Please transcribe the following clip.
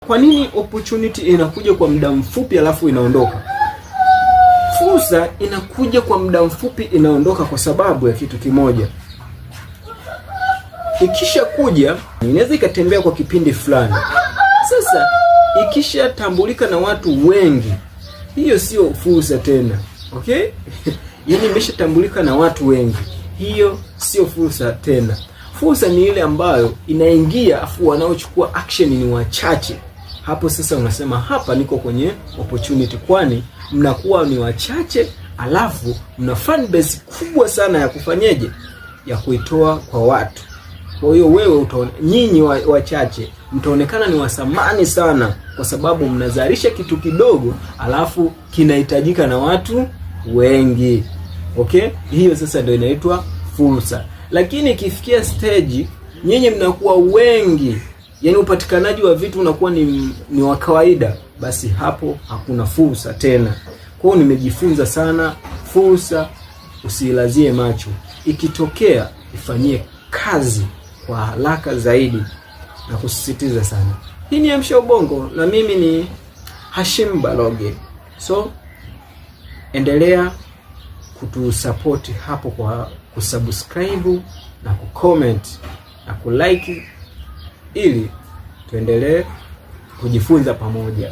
Kwa nini opportunity inakuja kwa muda mfupi alafu inaondoka? Fursa inakuja kwa muda mfupi inaondoka kwa sababu ya kitu kimoja. Ikisha kuja inaweza ikatembea kwa kipindi fulani. Sasa ikisha tambulika na watu wengi, hiyo sio fursa tena. Okay? Yaani imeshatambulika na watu wengi, hiyo sio fursa tena. Fursa ni ile ambayo inaingia afu wanaochukua action ni wachache. Hapo sasa unasema hapa niko kwenye opportunity, kwani mnakuwa ni wachache alafu mna fan base kubwa sana ya kufanyeje, ya kuitoa kwa watu. Kwa hiyo wewe nyinyi wachache mtaonekana ni wasamani sana kwa sababu mnazalisha kitu kidogo alafu kinahitajika na watu wengi. Okay? Hiyo sasa ndio inaitwa fursa. Lakini ikifikia stage nyinyi mnakuwa wengi, yani upatikanaji wa vitu unakuwa ni wa kawaida, basi hapo hakuna fursa tena. Kwa hiyo nimejifunza sana, fursa usilazie macho. Ikitokea ifanyie kazi kwa haraka zaidi na kusisitiza sana. Hii ni Amsha Ubongo na mimi ni Hashim Baloge. So endelea kutusupport hapo kwa kusubscribe na kucomment na kulike ili tuendelee kujifunza pamoja.